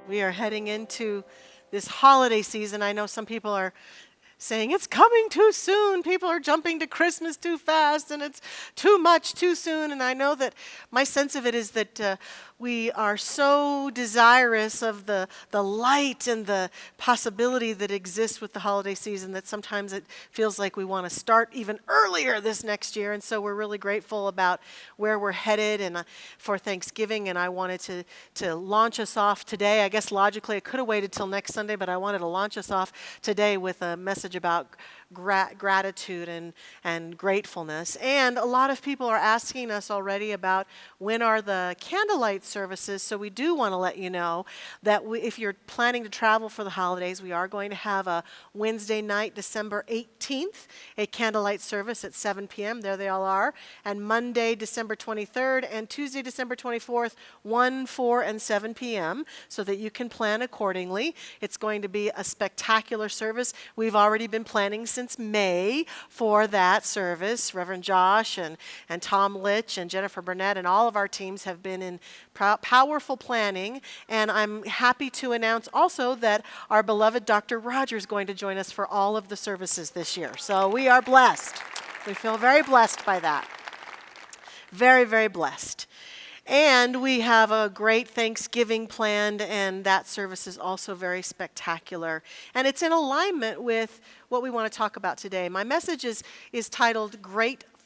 We are heading into this holiday season. I know some people are saying it's coming too soon. People are jumping to Christmas too fast and it's too much too soon. And I know that my sense of it is that we are so desirous of the light and the possibility that exists with the holiday season that sometimes it feels like we want to start even earlier this next year. And so we're really grateful about where we're headed and for Thanksgiving. And I wanted to launch us off today. I guess logically I could have waited till next Sunday, but I wanted to launch us off today with a message about gratitude and gratefulness. And a lot of people are asking us already about when are the Candlelight services. So we do want to let you know that if you're planning to travel for the holidays, we are going to have a Wednesday night, December 18th, a Candlelight service at 7 p.m. There they all are. And Monday, December 23rd, and Tuesday, December 24th, 1, 4, and 7 p.m. so that you can plan accordingly. It's going to be a spectacular service. We've already been planning since May for that service. Reverend Josh and Tom Litch and Jennifer Burnett and all of our teams have been in powerful planning. And I'm happy to announce also that our beloved Dr. Roger is going to join us for all of the services this year. So we are blessed. We feel very blessed by that. Very, very blessed. And we have a great Thanksgiving planned, and that service is also very spectacular. And it's in alignment with what we want to talk about today. My message is titled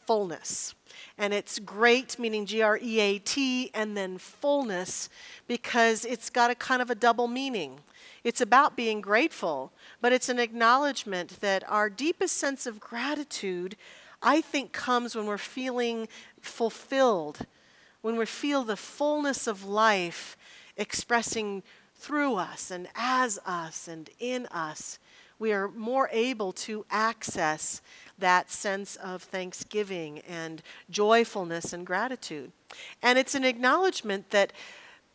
Fullness. And it's great, meaning G-R-E-A-T, and then fullness, because it's got a kind of a double meaning. It's about being grateful, but it's an acknowledgement that our deepest sense of gratitude, I think, comes when we're feeling fulfilled, when we feel the fullness of life expressing through us and as us and in us. We are more able to access that sense of thanksgiving and joyfulness and gratitude. And it's an acknowledgement that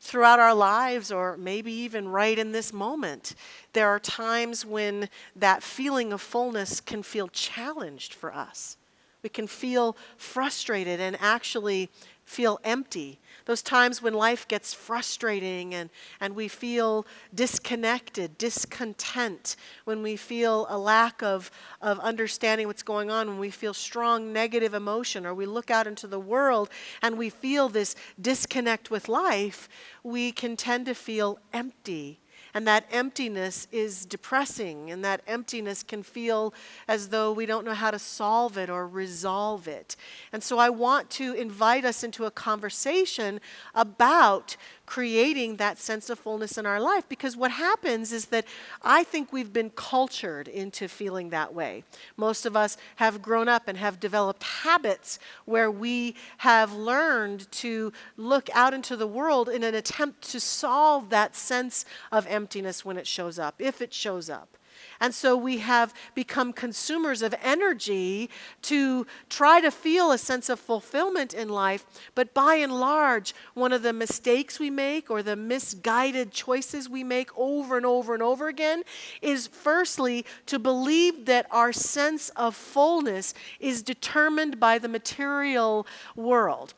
throughout our lives, or maybe even right in this moment, there are times when that feeling of fullness can feel challenged for us. We can feel frustrated and actually feel empty. Those times when life gets frustrating and we feel disconnected, discontent, when we feel a lack of understanding what's going on, when we feel strong negative emotion, or we look out into the world and we feel this disconnect with life, we can tend to feel empty. And that emptiness is depressing, and that emptiness can feel as though we don't know how to solve it or resolve it. And so I want to invite us into a conversation about creating that sense of fullness in our life, because what happens is that I think we've been cultured into feeling that way. Most of us have grown up and have developed habits where we have learned to look out into the world in an attempt to solve that sense of emptiness when it shows up, if it shows up. And so we have become consumers of energy to try to feel a sense of fulfillment in life. But by and large, one of the mistakes we make or the misguided choices we make over and over and over again is firstly to believe that our sense of fullness is determined by the material world,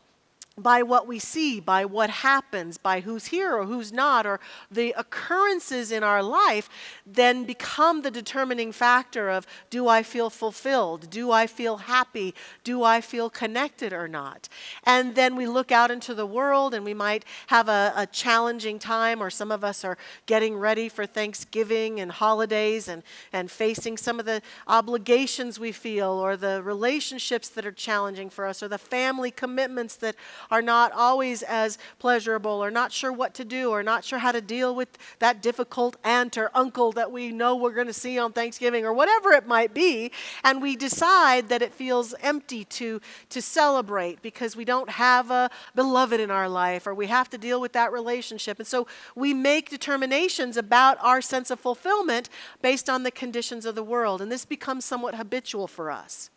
by what we see, by what happens, by who's here or who's not, or the occurrences in our life then become the determining factor of, do I feel fulfilled? Do I feel happy? Do I feel connected or not? And then we look out into the world and we might have a challenging time, or some of us are getting ready for Thanksgiving and holidays and facing some of the obligations we feel, or the relationships that are challenging for us, or the family commitments that are not always as pleasurable, or not sure what to do, or not sure how to deal with that difficult aunt or uncle that we know we're going to see on Thanksgiving, or whatever it might be, and we decide that it feels empty to celebrate because we don't have a beloved in our life, or we have to deal with that relationship. And so we make determinations about our sense of fulfillment based on the conditions of the world, and this becomes somewhat habitual for us.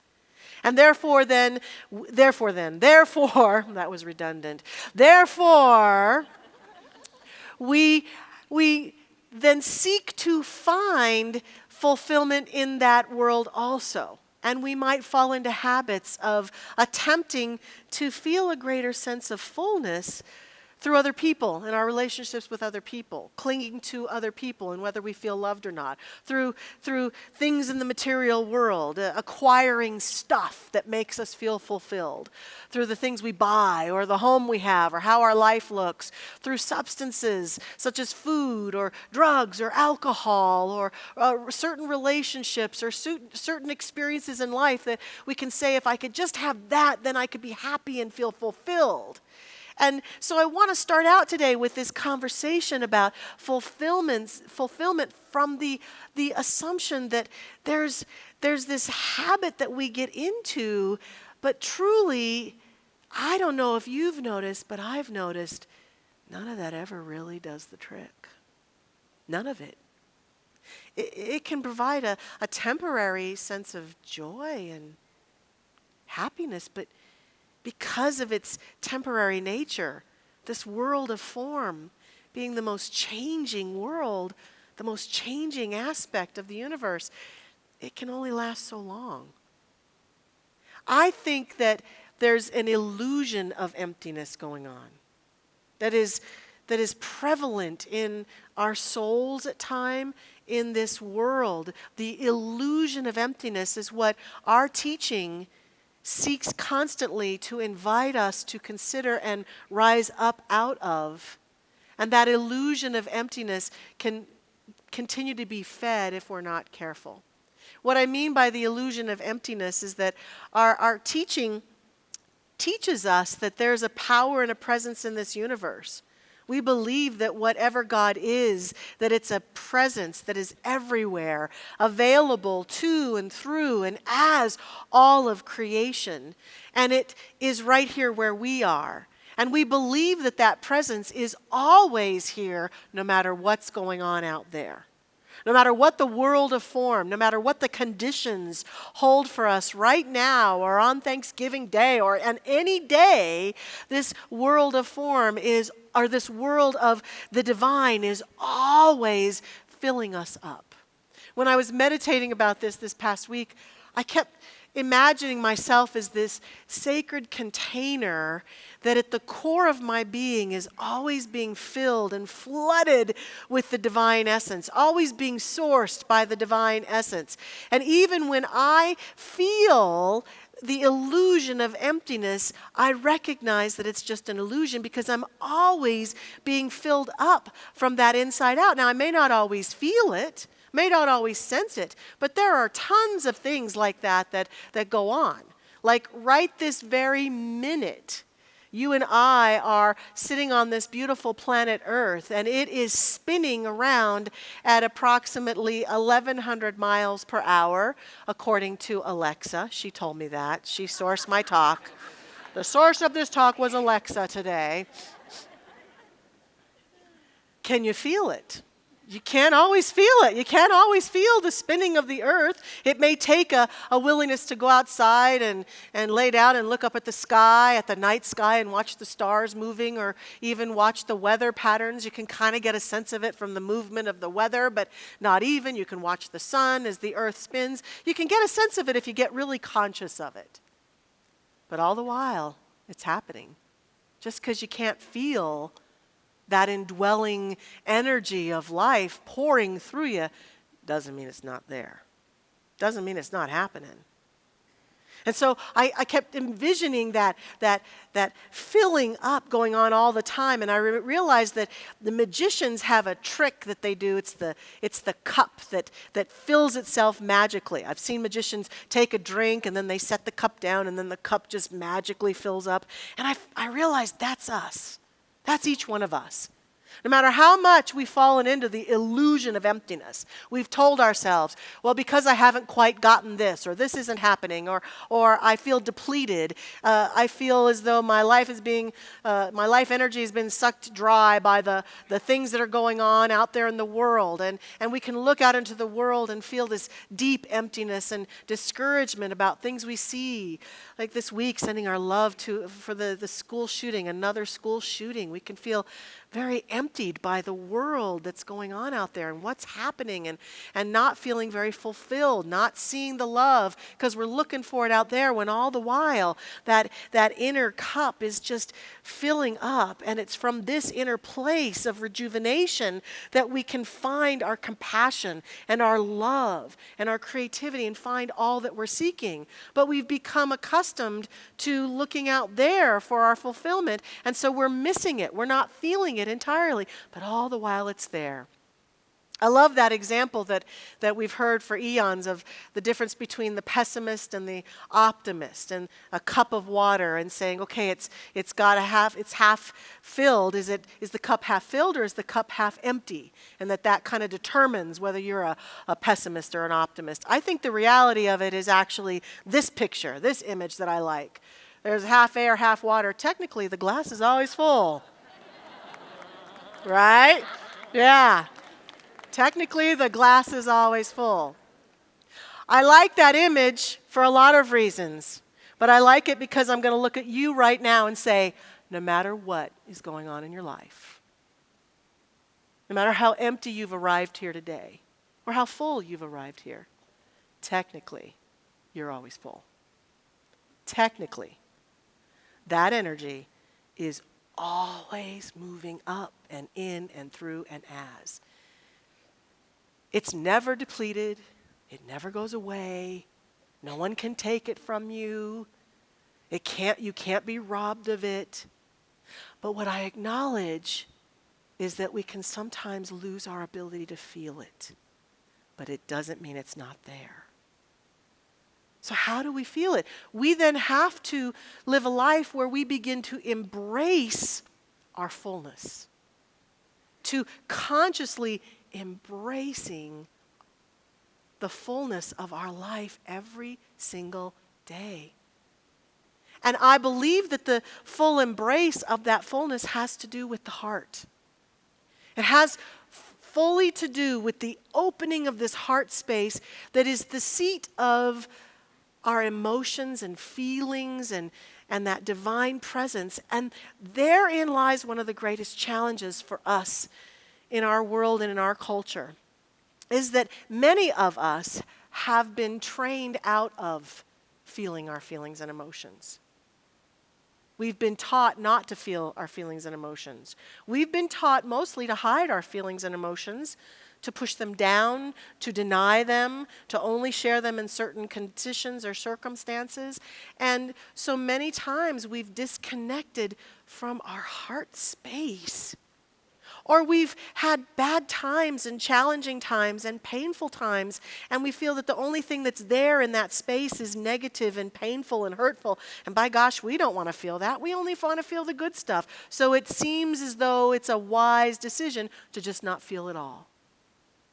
And therefore, that was redundant. Therefore, we then seek to find fulfillment in that world also. And we might fall into habits of attempting to feel a greater sense of fullness through other people and our relationships with other people, clinging to other people and whether we feel loved or not, through things in the material world, acquiring stuff that makes us feel fulfilled, through the things we buy or the home we have or how our life looks, through substances such as food or drugs or alcohol or certain relationships or certain experiences in life that we can say, if I could just have that, then I could be happy and feel fulfilled. And so I want to start out today with this conversation about fulfillment from the assumption that there's this habit that we get into, but truly, I don't know if you've noticed, but I've noticed none of that ever really does the trick. None of it. It can provide a temporary sense of joy and happiness, but because of its temporary nature, this world of form being the most changing world, the most changing aspect of the universe, it can only last so long. I think that there's an illusion of emptiness going on that is prevalent in our souls at times in this world. The illusion of emptiness is what our teaching seeks constantly to invite us to consider and rise up out of. And that illusion of emptiness can continue to be fed if we're not careful. What I mean by the illusion of emptiness is that our teaching teaches us that there's a power and a presence in this universe. We believe that whatever God is, that it's a presence that is everywhere, available to and through and as all of creation. And it is right here where we are. And we believe that that presence is always here, no matter what's going on out there. No matter what the world of form, no matter what the conditions hold for us right now or on Thanksgiving Day or on any day, this world of form or this world of the divine is always filling us up. When I was meditating about this past week, I kept imagining myself as this sacred container that at the core of my being is always being filled and flooded with the divine essence, always being sourced by the divine essence. And even when I feel the illusion of emptiness, I recognize that it's just an illusion because I'm always being filled up from that inside out. Now, I may not always feel it, may not always sense it, but there are tons of things like that go on. Like right this very minute, you and I are sitting on this beautiful planet Earth, and it is spinning around at approximately 1,100 miles per hour, according to Alexa. She told me that. She sourced my talk. The source of this talk was Alexa today. Can you feel it? You can't always feel it. You can't always feel the spinning of the earth. It may take a willingness to go outside and lay down and look up at the sky, at the night sky, and watch the stars moving, or even watch the weather patterns. You can kind of get a sense of it from the movement of the weather, but not even. You can watch the sun as the earth spins. You can get a sense of it if you get really conscious of it. But all the while, it's happening. Just because you can't feel that indwelling energy of life pouring through you doesn't mean it's not there. Doesn't mean it's not happening. And so I kept envisioning that filling up going on all the time, and I realized that the magicians have a trick that they do. It's the cup that fills itself magically. I've seen magicians take a drink and then they set the cup down and then the cup just magically fills up. And I realized that's us. That's each one of us. No matter how much we've fallen into the illusion of emptiness, we've told ourselves, well, because I haven't quite gotten this, or this isn't happening, or I feel depleted, I feel as though my life energy has been sucked dry by the things that are going on out there in the world. And we can look out into the world and feel this deep emptiness and discouragement about things we see. Like this week, sending our love for the school shooting, another school shooting. We can feel very emptied by the world that's going on out there and what's happening, and not feeling very fulfilled, not seeing the love because we're looking for it out there, when all the while that inner cup is just filling up. And it's from this inner place of rejuvenation that we can find our compassion and our love and our creativity and find all that we're seeking. But we've become accustomed to looking out there for our fulfillment, and so we're missing it. We're not feeling it entirely, but all the while it's there. I love that example that we've heard for eons of the difference between the pessimist and the optimist, and a cup of water and saying, okay, it's half filled. Is the cup half filled, or is the cup half empty? And that kind of determines whether you're a pessimist or an optimist. I think the reality of it is actually this picture, this image that I like. There's half air, half water. Technically, the glass is always full. Right? Yeah. Technically, the glass is always full. I like that image for a lot of reasons, but I like it because I'm going to look at you right now and say, no matter what is going on in your life, no matter how empty you've arrived here today, or how full you've arrived here, technically, you're always full. Technically, that energy is always moving up and in and through and as. It's never depleted. It never goes away. No one can take it from you. You can't be robbed of it. But what I acknowledge is that we can sometimes lose our ability to feel it. But it doesn't mean it's not there. So how do we feel it? We then have to live a life where we begin to embrace our fullness, to consciously embracing the fullness of our life every single day. And I believe that the full embrace of that fullness has to do with the heart. It has fully to do with the opening of this heart space that is the seat of our emotions and feelings and that divine presence. And therein lies one of the greatest challenges for us in our world and in our culture, is that many of us have been trained out of feeling our feelings and emotions. We've been taught not to feel our feelings and emotions. We've been taught mostly to hide our feelings and emotions, to push them down, to deny them, to only share them in certain conditions or circumstances. And so many times we've disconnected from our heart space. Or we've had bad times and challenging times and painful times, and we feel that the only thing that's there in that space is negative and painful and hurtful. And by gosh, we don't want to feel that. We only want to feel the good stuff. So it seems as though it's a wise decision to just not feel it all.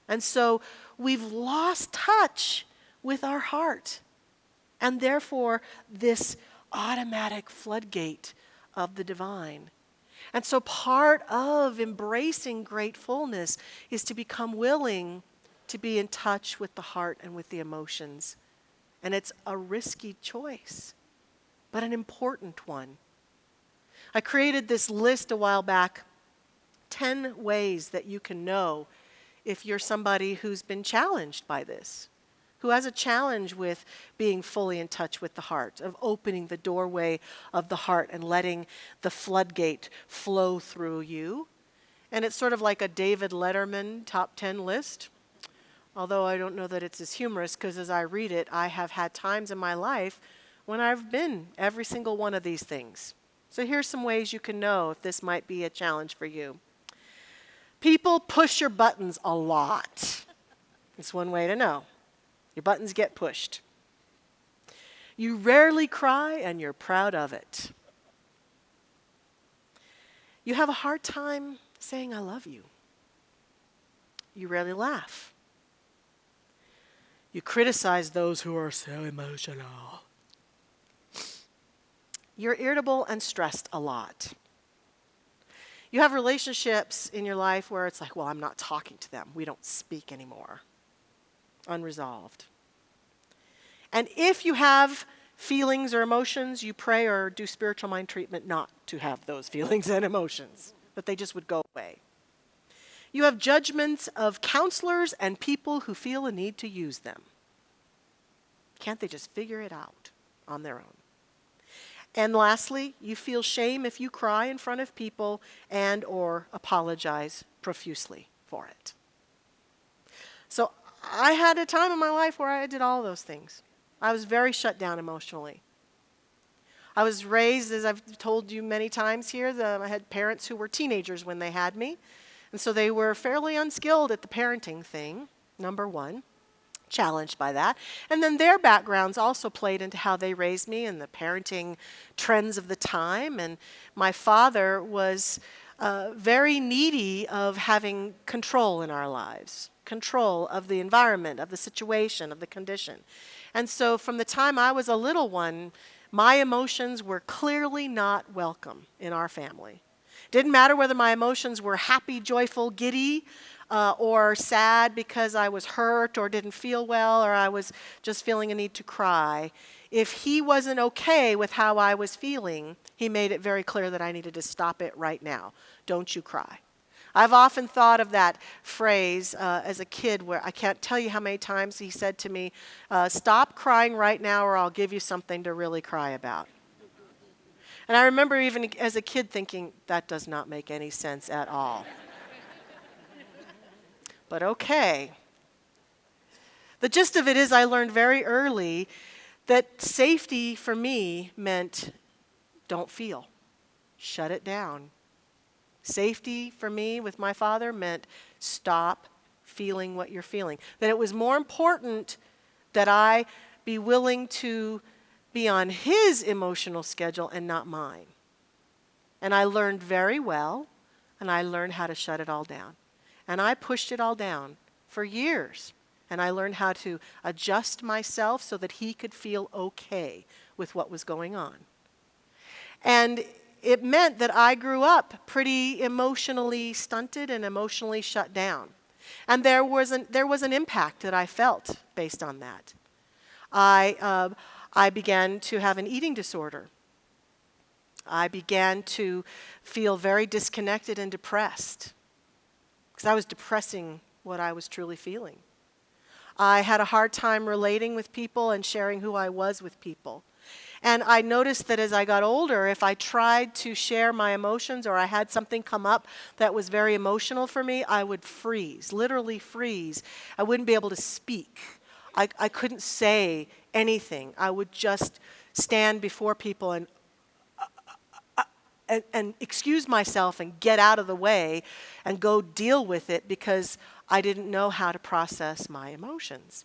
And so we've lost touch with our heart, and therefore this automatic floodgate of the divine. And so part of embracing great fullness is to become willing to be in touch with the heart and with the emotions. And it's a risky choice, but an important one. I created this list a while back, 10 ways that you can know if you're somebody who's been challenged by this, who has a challenge with being fully in touch with the heart, of opening the doorway of the heart and letting the floodgate flow through you. And it's sort of like a David Letterman top 10 list, although I don't know that it's as humorous, because as I read it, I have had times in my life when I've been every single one of these things. So here's some ways you can know if this might be a challenge for you. People push your buttons a lot. It's one way to know. Your buttons get pushed. You rarely cry, and you're proud of it. You have a hard time saying, I love you. You rarely laugh. You criticize those who are so emotional. You're irritable and stressed a lot. You have relationships in your life where it's like, well, I'm not talking to them. We don't speak anymore. Unresolved. And if you have feelings or emotions, you pray or do spiritual mind treatment not to have those feelings and emotions, that they just would go away. You have judgments of counselors and people who feel a need to use them. Can't they just figure it out on their own? And lastly, you feel shame if you cry in front of people and or apologize profusely for it. So I had a time in my life where I did all those things. I was very shut down emotionally. I was raised, as I've told you many times here, I had parents who were teenagers when they had me. And so they were fairly unskilled at the parenting thing, number one, challenged by that. And then their backgrounds also played into how they raised me and the parenting trends of the time. And my father was very needy of having control in our lives, control of the environment, of the situation, of the condition. And so from the time I was a little one, my emotions were clearly not welcome in our family. Didn't matter whether my emotions were happy, joyful, giddy, or sad because I was hurt or didn't feel well or I was just feeling a need to cry. If he wasn't okay with how I was feeling, he made it very clear that I needed to stop it right now. Don't you cry. I've often thought of that phrase as a kid where I can't tell you how many times he said to me, stop crying right now or I'll give you something to really cry about. And I remember even as a kid thinking, that does not make any sense at all. But okay. The gist of it is I learned very early that safety for me meant don't feel. Shut it down. Safety for me with my father meant stop feeling what you're feeling. That it was more important that I be willing to be on his emotional schedule and not mine. And I learned very well, and I learned how to shut it all down. And I pushed it all down for years. And I learned how to adjust myself so that he could feel okay with what was going on. And it meant that I grew up pretty emotionally stunted and emotionally shut down. And there was an impact that I felt based on that. I began to have an eating disorder. I began to feel very disconnected and depressed because I was depressing what I was truly feeling. I had a hard time relating with people and sharing who I was with people. And I noticed that as I got older, if I tried to share my emotions or I had something come up that was very emotional for me, I would freeze, literally freeze. I wouldn't be able to speak. I couldn't say anything. I would just stand before people and excuse myself and get out of the way and go deal with it because I didn't know how to process my emotions.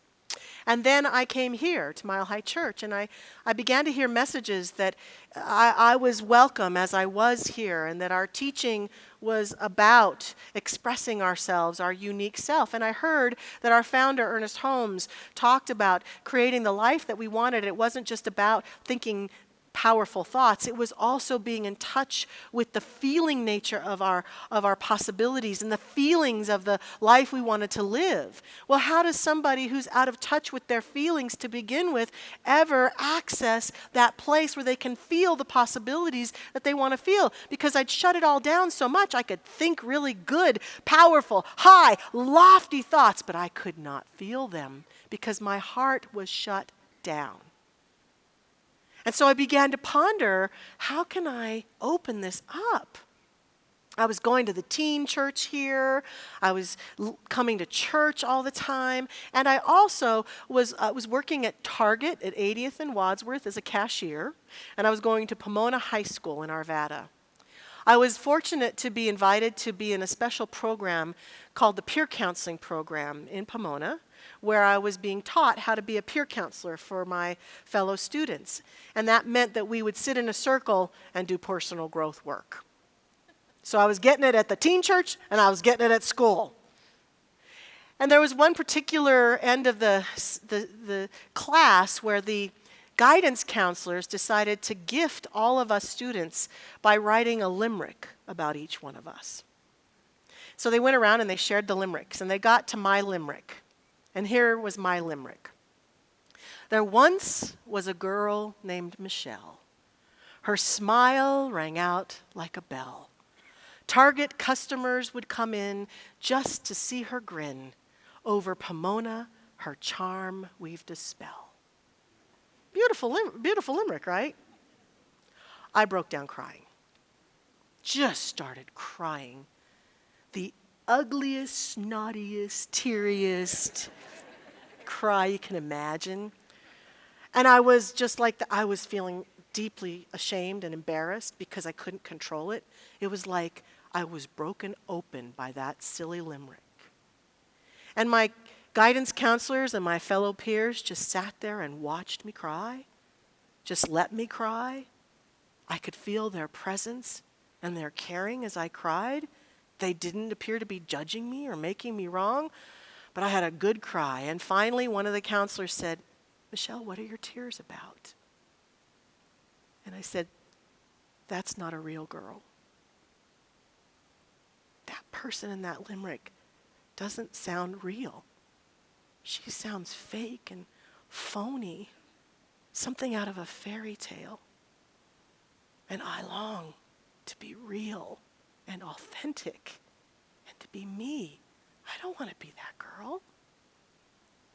And then I came here to Mile High Church, and I began to hear messages that I was welcome as I was here, and that our teaching was about expressing ourselves, our unique self. And I heard that our founder, Ernest Holmes, talked about creating the life that we wanted. It wasn't just about thinking powerful thoughts. It was also being in touch with the feeling nature of our possibilities and the feelings of the life we wanted to live. Well, how does somebody who's out of touch with their feelings to begin with ever access that place where they can feel the possibilities that they want to feel? Because I'd shut it all down so much. I could think really good, powerful, high, lofty thoughts, but I could not feel them because my heart was shut down. And so I began to ponder, how can I open this up? I was going to the teen church here. I was coming to church all the time. And I also was working at Target at 80th and Wadsworth as a cashier. And I was going to Pomona High School in Arvada. I was fortunate to be invited to be in a special program called the Peer Counseling Program in Pomona, where I was being taught how to be a peer counselor for my fellow students. And that meant that we would sit in a circle and do personal growth work. So I was getting it at the teen church, and I was getting it at school. And there was one particular end of the class where the guidance counselors decided to gift all of us students by writing a limerick about each one of us. So they went around and they shared the limericks, and they got to my limerick. And here was my limerick. There once was a girl named Michelle. Her smile rang out like a bell. Target customers would come in just to see her grin. Over Pomona, her charm weaved a spell. Beautiful limerick, right? I broke down crying. Just started crying. The ugliest, snottiest, teariest cry you can imagine. And I was just like, I was feeling deeply ashamed and embarrassed because I couldn't control it. It was like I was broken open by that silly limerick. And my guidance counselors and my fellow peers just sat there and watched me cry, just let me cry. I could feel their presence and their caring as I cried. They didn't appear to be judging me or making me wrong, but I had a good cry. And finally, one of the counselors said, "Michelle, what are your tears about?" And I said, "That's not a real girl. That person in that limerick doesn't sound real. She sounds fake and phony, something out of a fairy tale. And I long to be real and authentic and to be me. I don't want to be that girl."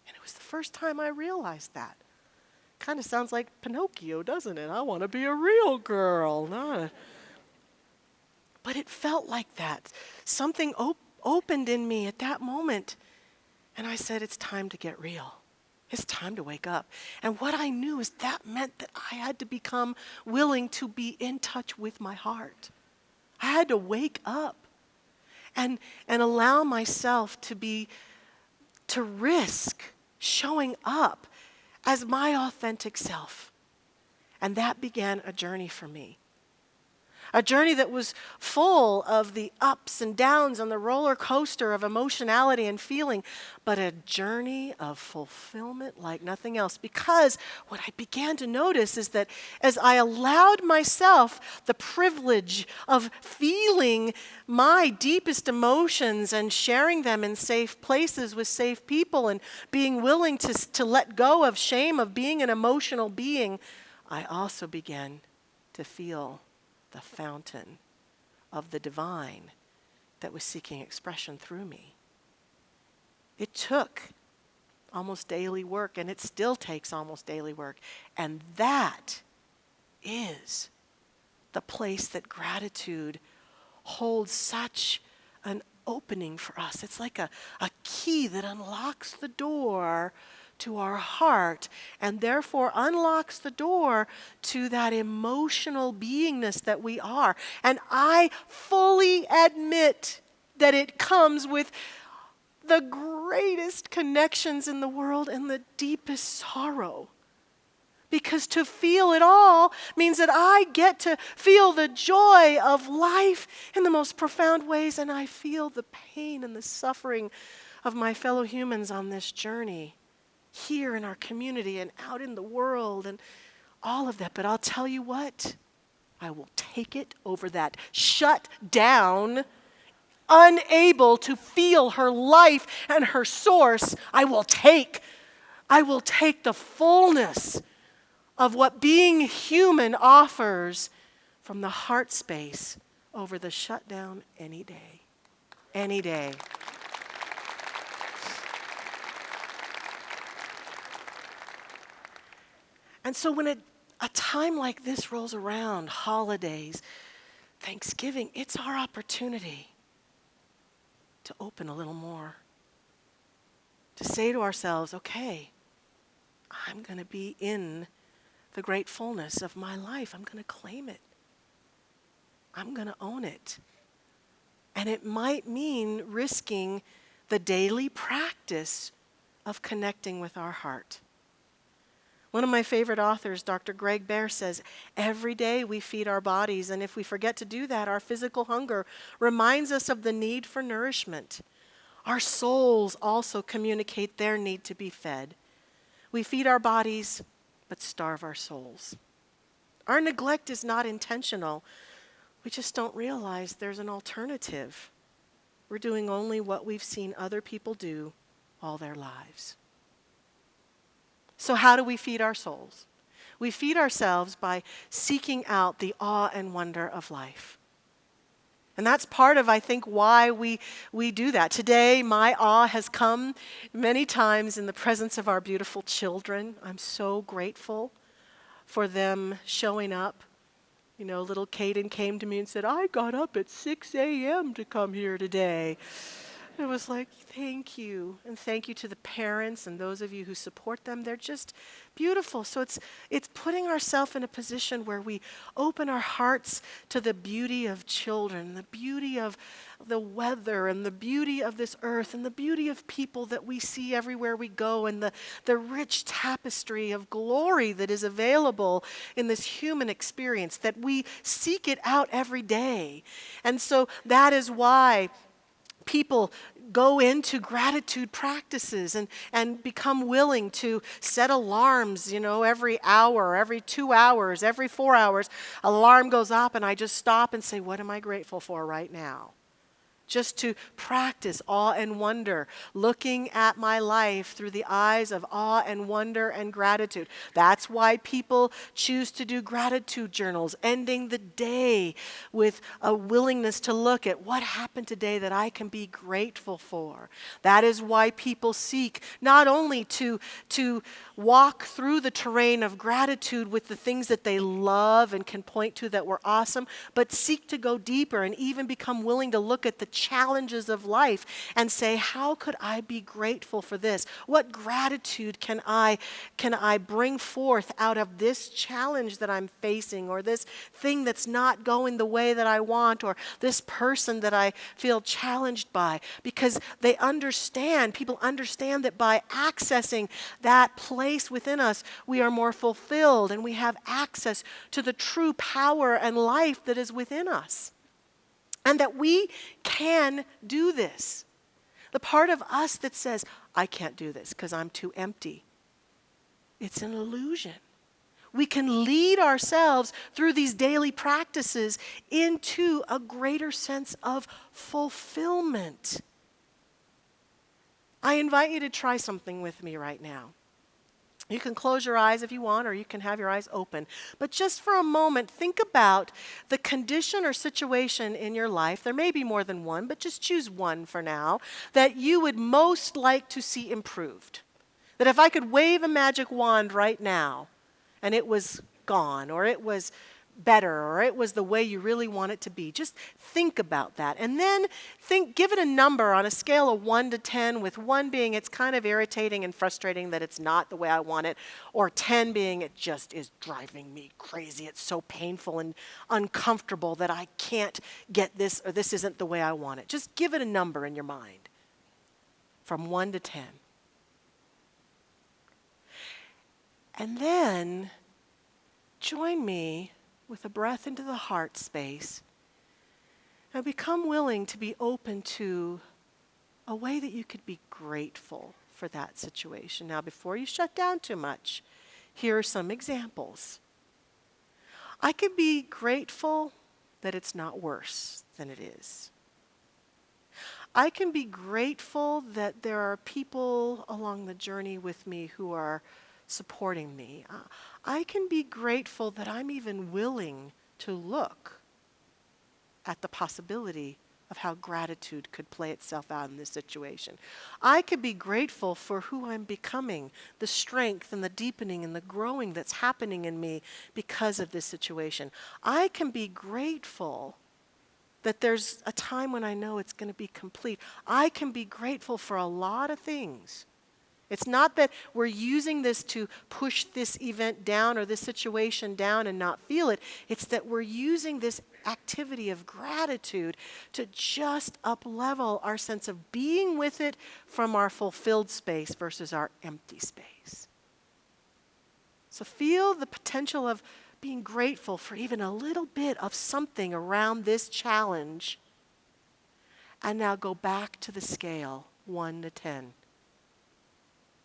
And it was the first time I realized that. Kind of sounds like Pinocchio, doesn't it? I want to be a real girl. But it felt like that. Something opened in me at that moment. And I said, it's time to get real. It's time to wake up. And what I knew is that meant that I had to become willing to be in touch with my heart. I had to wake up and allow myself to risk showing up as my authentic self. And that began a journey for me. A journey that was full of the ups and downs on the roller coaster of emotionality and feeling, but a journey of fulfillment like nothing else. Because what I began to notice is that as I allowed myself the privilege of feeling my deepest emotions and sharing them in safe places with safe people and being willing to let go of shame of being an emotional being, I also began to feel the fountain of the divine that was seeking expression through me. It took almost daily work, and it still takes almost daily work. And that is the place that gratitude holds such an opening for us. It's like a key that unlocks the door to our heart and therefore unlocks the door to that emotional beingness that we are. And I fully admit that it comes with the greatest connections in the world and the deepest sorrow. Because to feel it all means that I get to feel the joy of life in the most profound ways, and I feel the pain and the suffering of my fellow humans on this journey, here in our community and out in the world and all of that. But I'll tell you what, I will take it over that shut down, unable to feel her life and her source. I will take the fullness of what being human offers from the heart space over the shutdown any day. Any day. And so when a time like this rolls around, holidays, Thanksgiving, it's our opportunity to open a little more. To say to ourselves, okay, I'm going to be in the great fullness of my life. I'm going to claim it. I'm going to own it. And it might mean risking the daily practice of connecting with our heart. One of my favorite authors, Dr. Greg Bear, says, every day we feed our bodies, and if we forget to do that, our physical hunger reminds us of the need for nourishment. Our souls also communicate their need to be fed. We feed our bodies, but starve our souls. Our neglect is not intentional. We just don't realize there's an alternative. We're doing only what we've seen other people do all their lives. So how do we feed our souls? We feed ourselves by seeking out the awe and wonder of life. And that's part of, I think, why we do that. Today, my awe has come many times in the presence of our beautiful children. I'm so grateful for them showing up. You know, little Caden came to me and said, I got up at 6 a.m. to come here today. It was like, thank you. And thank you to the parents and those of you who support them. They're just beautiful. So it's putting ourselves in a position where we open our hearts to the beauty of children, the beauty of the weather, and the beauty of this earth, and the beauty of people that we see everywhere we go, and the rich tapestry of glory that is available in this human experience, that we seek it out every day. And so that is why people go into gratitude practices and become willing to set alarms, every hour, every 2 hours, every 4 hours, alarm goes up and I just stop and say, what am I grateful for right now? Just to practice awe and wonder, looking at my life through the eyes of awe and wonder and gratitude. That's why people choose to do gratitude journals, ending the day with a willingness to look at what happened today that I can be grateful for. That is why people seek not only to walk through the terrain of gratitude with the things that they love and can point to that were awesome, but seek to go deeper and even become willing to look at the challenges of life and say, how could I be grateful for this? What gratitude can I bring forth out of this challenge that I'm facing, or this thing that's not going the way that I want, or this person that I feel challenged by? Because they understand, people understand that by accessing that place within us, we are more fulfilled and we have access to the true power and life that is within us. And that we can do this. The part of us that says, I can't do this because I'm too empty, it's an illusion. We can lead ourselves through these daily practices into a greater sense of fulfillment. I invite you to try something with me right now. You can close your eyes if you want, or you can have your eyes open. But just for a moment, think about the condition or situation in your life. There may be more than one, but just choose one for now that you would most like to see improved. That if I could wave a magic wand right now and it was gone, or it was better, or it was the way you really want it to be, just think about that. And then give it a number on a scale of 1 to 10, with 1 being it's kind of irritating and frustrating that it's not the way I want it, or 10 being it just is driving me crazy. It's so painful and uncomfortable that I can't get this, or this isn't the way I want it. Just give it a number in your mind from 1 to 10. And then join me with a breath into the heart space and become willing to be open to a way that you could be grateful for that situation. Now, before you shut down too much, here are some examples. I could be grateful that it's not worse than it is. I can be grateful that there are people along the journey with me who are supporting me. I can be grateful that I'm even willing to look at the possibility of how gratitude could play itself out in this situation. I could be grateful for who I'm becoming, the strength and the deepening and the growing that's happening in me because of this situation. I can be grateful that there's a time when I know it's going to be complete. I can be grateful for a lot of things. It's not that we're using this to push this event down or this situation down and not feel it. It's that we're using this activity of gratitude to just up-level our sense of being with it from our fulfilled space versus our empty space. So feel the potential of being grateful for even a little bit of something around this challenge. And now go back to the scale, 1 to 10.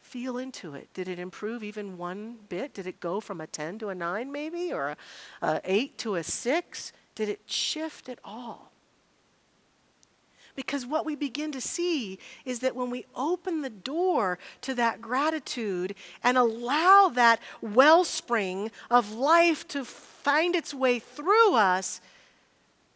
Feel into it. Did it improve even one bit? Did it go from a 10 to a 9 maybe? Or a 8 to a 6? Did it shift at all? Because what we begin to see is that when we open the door to that gratitude and allow that wellspring of life to find its way through us,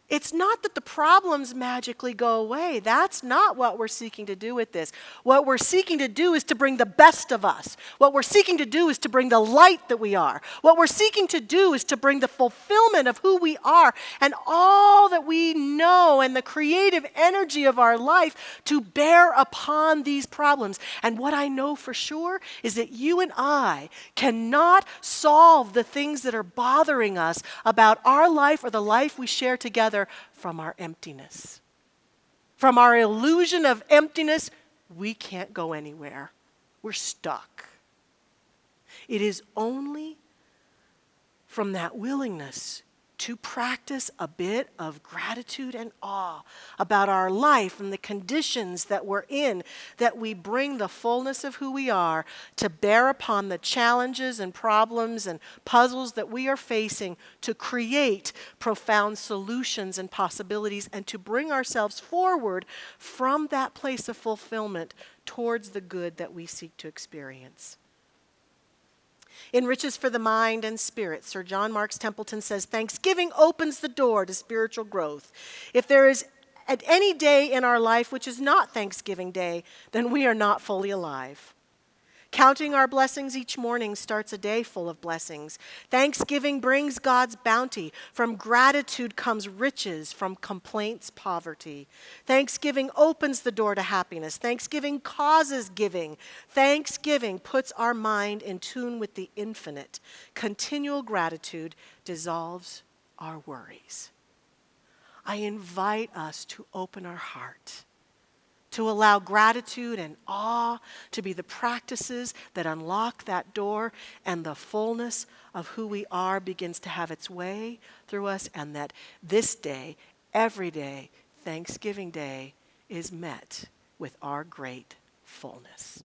It's not that the problems magically go away. That's not what we're seeking to do with this. What we're seeking to do is to bring the best of us. What we're seeking to do is to bring the light that we are. What we're seeking to do is to bring the fulfillment of who we are and all that we know and the creative energy of our life to bear upon these problems. And what I know for sure is that you and I cannot solve the things that are bothering us about our life or the life we share together from our emptiness. From our illusion of emptiness, we can't go anywhere. We're stuck. It is only from that willingness to practice a bit of gratitude and awe about our life and the conditions that we're in, that we bring the fullness of who we are to bear upon the challenges and problems and puzzles that we are facing, to create profound solutions and possibilities, and to bring ourselves forward from that place of fulfillment towards the good that we seek to experience. In Riches for the Mind and Spirit, Sir John Marks Templeton says, thanksgiving opens the door to spiritual growth. If there is at any day in our life which is not Thanksgiving Day, then we are not fully alive. Counting our blessings each morning starts a day full of blessings. Thanksgiving brings God's bounty. From gratitude comes riches, from complaints, poverty. Thanksgiving opens the door to happiness. Thanksgiving causes giving. Thanksgiving puts our mind in tune with the infinite. Continual gratitude dissolves our worries. I invite us to open our heart, to allow gratitude and awe to be the practices that unlock that door, and the fullness of who we are begins to have its way through us, and that this day, every day, Thanksgiving Day, is met with our great fullness.